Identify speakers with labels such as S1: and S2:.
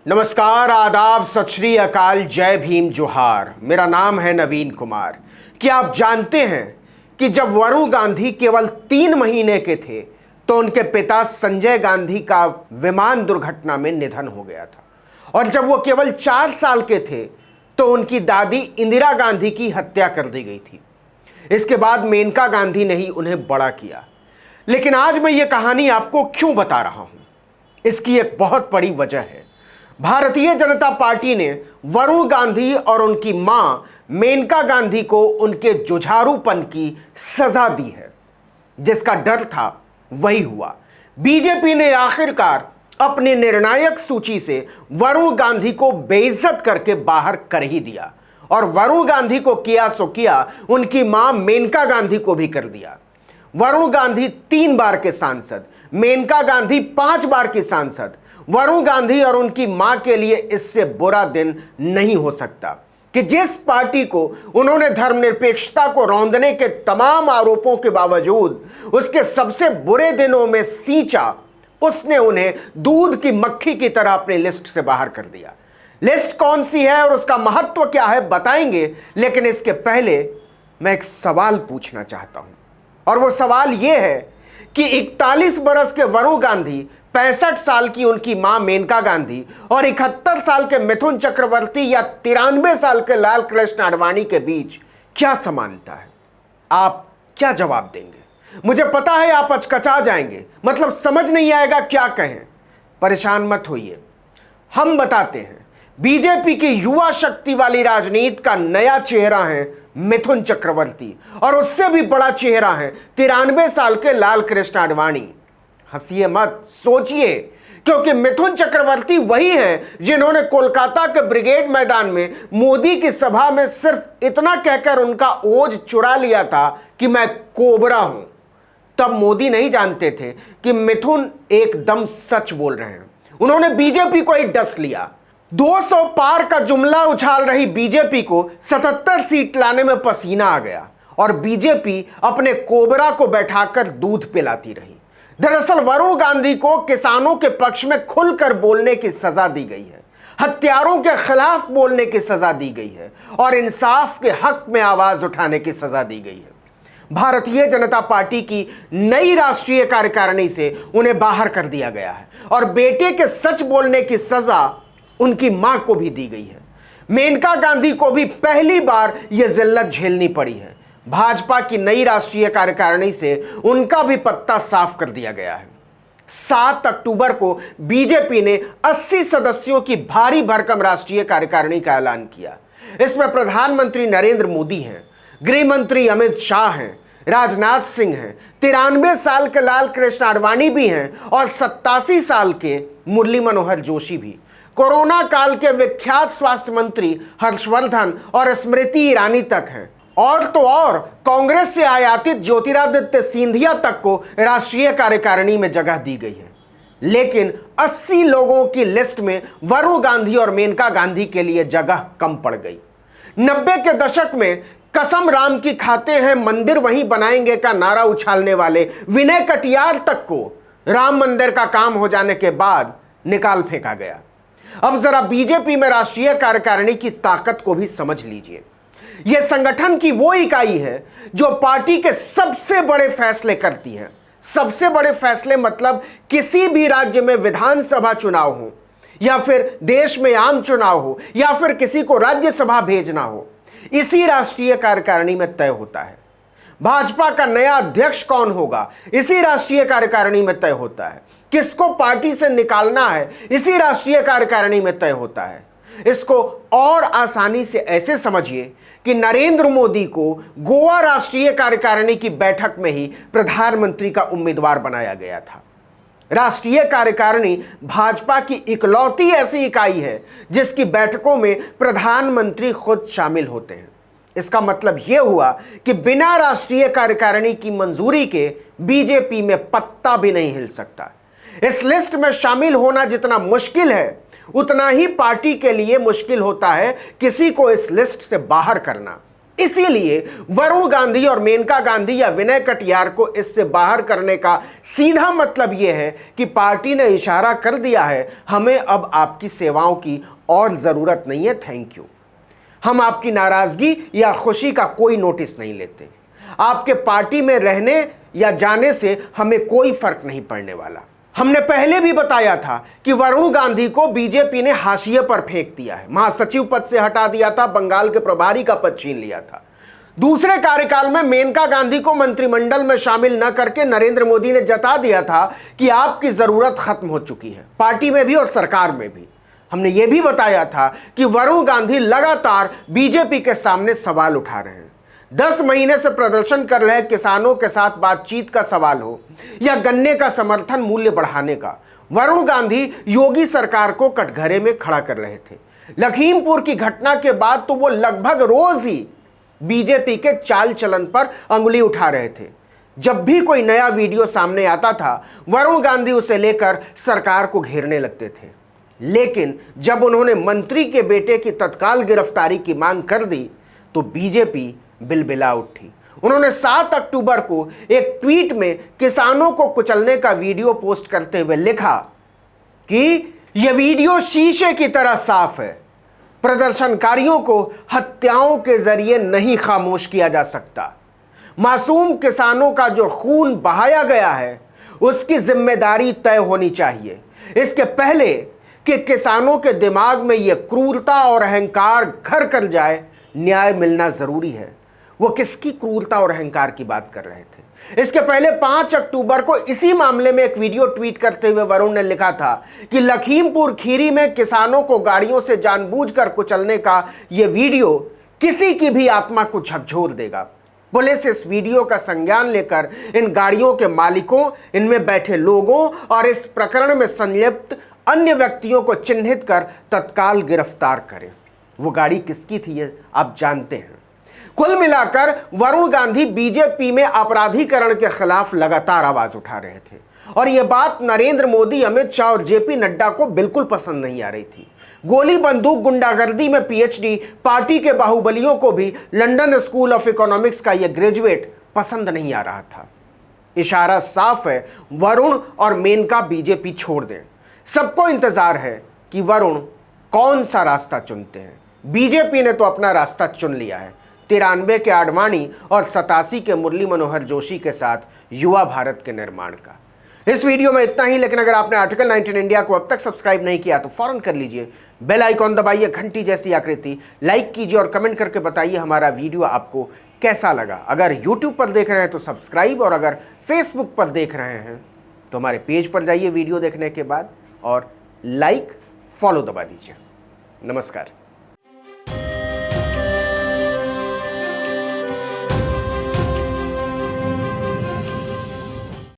S1: नमस्कार, आदाब, सत श्री अकाल, जय भीम, जोहार। मेरा नाम है नवीन कुमार। क्या आप जानते हैं कि जब वरुण गांधी केवल 3 महीने के थे तो उनके पिता संजय गांधी का विमान दुर्घटना में निधन हो गया था, और जब वो केवल 4 साल के थे तो उनकी दादी इंदिरा गांधी की हत्या कर दी गई थी। इसके बाद मेनका गांधी ने ही उन्हें बड़ा किया। लेकिन आज मैं ये कहानी आपको क्यों बता रहा हूं, इसकी एक बहुत बड़ी वजह है। भारतीय जनता पार्टी ने वरुण गांधी और उनकी मां मेनका गांधी को उनके जुझारूपन की सजा दी है। जिसका डर था वही हुआ। बीजेपी ने आखिरकार अपनी निर्णायक सूची से वरुण गांधी को बेइज्जत करके बाहर कर ही दिया, और वरुण गांधी को किया सो किया, उनकी मां मेनका गांधी को भी कर दिया। वरुण गांधी 3 बार के सांसद, मेनका गांधी 5 बार की सांसद। वरुण गांधी और उनकी मां के लिए इससे बुरा दिन नहीं हो सकता कि जिस पार्टी को उन्होंने धर्मनिरपेक्षता को रौंदने के तमाम आरोपों के बावजूद उसके सबसे बुरे दिनों में सींचा, उसने उन्हें दूध की मक्खी की तरह अपनी लिस्ट से बाहर कर दिया। लिस्ट कौन सी है और उसका महत्व क्या है बताएंगे, लेकिन इसके पहले मैं एक सवाल पूछना चाहता हूं, और वो सवाल ये है कि 41 बरस के वरुण गांधी, 65 साल की उनकी मां मेनका गांधी और 71 साल के मिथुन चक्रवर्ती या 93 साल के लाल कृष्ण आडवाणी के बीच क्या समानता है? आप क्या जवाब देंगे? मुझे पता है आप अचकचा जाएंगे, मतलब समझ नहीं आएगा क्या कहें। परेशान मत होइए, हम बताते हैं। बीजेपी की युवा शक्ति वाली राजनीति का नया चेहरा है मिथुन चक्रवर्ती, और उससे भी बड़ा चेहरा है 93 साल के लाल कृष्ण आडवाणी। हंसिए मत, सोचिए, क्योंकि मिथुन चक्रवर्ती वही हैं जिन्होंने कोलकाता के ब्रिगेड मैदान में मोदी की सभा में सिर्फ इतना कहकर उनका ओज चुरा लिया था कि मैं कोबरा हूं। तब मोदी नहीं जानते थे कि मिथुन एकदम सच बोल रहे हैं। उन्होंने बीजेपी को ही डस लिया। 200 पार का जुमला उछाल रही बीजेपी को 77 सीट लाने में पसीना आ गया, और बीजेपी अपने कोबरा को बैठाकर दूध पिलाती रही। दरअसल वरुण गांधी को किसानों के पक्ष में खुलकर बोलने की सजा दी गई है, हत्यारों के खिलाफ बोलने की सजा दी गई है, और इंसाफ के हक में आवाज उठाने की सजा दी गई है। भारतीय जनता पार्टी की नई राष्ट्रीय कार्यकारिणी से उन्हें बाहर कर दिया गया है, और बेटे के सच बोलने की सजा उनकी मां को भी दी गई है। मेनका गांधी को भी पहली बार यह जिल्लत झेलनी पड़ी है। भाजपा की नई राष्ट्रीय कार्यकारिणी से उनका भी पत्ता साफ कर दिया गया है। 7 अक्टूबर को बीजेपी ने 80 सदस्यों की भारी भरकम राष्ट्रीय कार्यकारिणी का ऐलान किया। इसमें प्रधानमंत्री नरेंद्र मोदी हैं, गृह मंत्री अमित शाह हैं, राजनाथ सिंह हैं, 93 साल के लाल कृष्ण आडवाणी भी हैं, और 87 साल के मुरली मनोहर जोशी भी। कोरोना काल के विख्यात स्वास्थ्य मंत्री हर्षवर्धन और स्मृति ईरानी तक हैं, और तो और कांग्रेस से आयातित ज्योतिरादित्य सिंधिया तक को राष्ट्रीय कार्यकारिणी में जगह दी गई है। लेकिन 80 लोगों की लिस्ट में वरुण गांधी और मेनका गांधी के लिए जगह कम पड़ गई। 90 के दशक में कसम राम की खाते हैं, मंदिर वहीं बनाएंगे का नारा उछालने वाले विनय कटियार तक को राम मंदिर का काम हो जाने के बाद निकाल फेंका गया। अब जरा बीजेपी में राष्ट्रीय कार्यकारिणी की ताकत को भी समझ लीजिए। यह संगठन की वो इकाई है जो पार्टी के सबसे बड़े फैसले करती है। सबसे बड़े फैसले मतलब किसी भी राज्य में विधानसभा चुनाव हो, या फिर देश में आम चुनाव हो, या फिर किसी को राज्यसभा भेजना हो, इसी राष्ट्रीय कार्यकारिणी में तय होता है। भाजपा का नया अध्यक्ष कौन होगा, इसी राष्ट्रीय कार्यकारिणी में तय होता है। किसको पार्टी से निकालना है, इसी राष्ट्रीय कार्यकारिणी में तय होता है। इसको और आसानी से ऐसे समझिए कि नरेंद्र मोदी को गोवा राष्ट्रीय कार्यकारिणी की बैठक में ही प्रधानमंत्री का उम्मीदवार बनाया गया था। राष्ट्रीय कार्यकारिणी भाजपा की इकलौती ऐसी इकाई है जिसकी बैठकों में प्रधानमंत्री खुद शामिल होते हैं। इसका मतलब यह हुआ कि बिना राष्ट्रीय कार्यकारिणी की मंजूरी के बीजेपी में पत्ता भी नहीं हिल सकता। इस लिस्ट में शामिल होना जितना मुश्किल है, उतना ही पार्टी के लिए मुश्किल होता है किसी को इस लिस्ट से बाहर करना। इसीलिए वरुण गांधी और मेनका गांधी या विनय कटियार को इससे बाहर करने का सीधा मतलब यह है कि पार्टी ने इशारा कर दिया है, हमें अब आपकी सेवाओं की और जरूरत नहीं है, थैंक यू। हम आपकी नाराजगी या खुशी का कोई नोटिस नहीं लेते। आपके पार्टी में रहने या जाने से हमें कोई फर्क नहीं पड़ने वाला। हमने पहले भी बताया था कि वरुण गांधी को बीजेपी ने हाशिए पर फेंक दिया है, महासचिव पद से हटा दिया था, बंगाल के प्रभारी का पद छीन लिया था। दूसरे कार्यकाल में मेनका गांधी को मंत्रिमंडल में शामिल न करके नरेंद्र मोदी ने जता दिया था कि आपकी जरूरत खत्म हो चुकी है, पार्टी में भी और सरकार में भी। हमने यह भी बताया था कि वरुण गांधी लगातार बीजेपी के सामने सवाल उठा रहे हैं। 10 महीने से प्रदर्शन कर रहे किसानों के साथ बातचीत का सवाल हो या गन्ने का समर्थन मूल्य बढ़ाने का, वरुण गांधी योगी सरकार को कटघरे में खड़ा कर रहे थे। लखीमपुर की घटना के बाद तो वो लगभग रोज ही बीजेपी के चाल चलन पर अंगुली उठा रहे थे। जब भी कोई नया वीडियो सामने आता था, वरुण गांधी उसे लेकर सरकार को घेरने लगते थे। लेकिन जब उन्होंने मंत्री के बेटे की तत्काल गिरफ्तारी की मांग कर दी तो बीजेपी बिलबिला उठी। उन्होंने 7 अक्टूबर को एक ट्वीट में किसानों को कुचलने का वीडियो पोस्ट करते हुए लिखा कि यह वीडियो शीशे की तरह साफ है, प्रदर्शनकारियों को हत्याओं के जरिए नहीं खामोश किया जा सकता। मासूम किसानों का जो खून बहाया गया है उसकी जिम्मेदारी तय होनी चाहिए। इसके पहले कि किसानों के दिमाग में यह क्रूरता और अहंकार घर कर जाए, न्याय मिलना जरूरी है। वो किसकी क्रूरता और अहंकार की बात कर रहे थे? इसके पहले 5 अक्टूबर को इसी मामले में एक वीडियो ट्वीट करते हुए वरुण ने लिखा था कि लखीमपुर खीरी में किसानों को गाड़ियों से जानबूझकर कुचलने का यह वीडियो किसी की भी आत्मा को झकझोर देगा। पुलिस इस वीडियो का संज्ञान लेकर इन गाड़ियों के मालिकों, इनमें बैठे लोगों और इस प्रकरण में संलिप्त अन्य व्यक्तियों को चिन्हित कर तत्काल गिरफ्तार करें। वो गाड़ी किसकी थी ये आप जानते हैं। कुल मिलाकर वरुण गांधी बीजेपी में अपराधीकरण के खिलाफ लगातार आवाज उठा रहे थे और यह बात नरेंद्र मोदी, अमित शाह और जेपी नड्डा को बिल्कुल पसंद नहीं आ रही थी। गोली बंदूक गुंडागर्दी में पीएचडी पार्टी के बाहुबलियों को भी लंदन स्कूल ऑफ इकोनॉमिक्स का यह ग्रेजुएट पसंद नहीं आ रहा था। इशारा साफ है, वरुण और मेनका बीजेपी छोड़ दें। सबको इंतजार है कि वरुण कौन सा रास्ता चुनते हैं। बीजेपी ने तो अपना रास्ता चुन लिया है, 93 के आडवाणी और 87 के मुरली मनोहर जोशी के साथ युवा भारत के निर्माण का। इस वीडियो में इतना ही, लेकिन अगर आपने आर्टिकल 19 इंडिया को अब तक सब्सक्राइब नहीं किया तो फौरन कर लीजिए। बेल आइकॉन दबाइए, घंटी जैसी आकृति, लाइक कीजिए और कमेंट करके बताइए हमारा वीडियो आपको कैसा लगा। अगर यूट्यूब पर देख रहे हैं तो सब्सक्राइब, और अगर फेसबुक पर देख रहे हैं तो हमारे पेज पर जाइए वीडियो देखने के बाद और लाइक फॉलो दबा दीजिए। नमस्कार।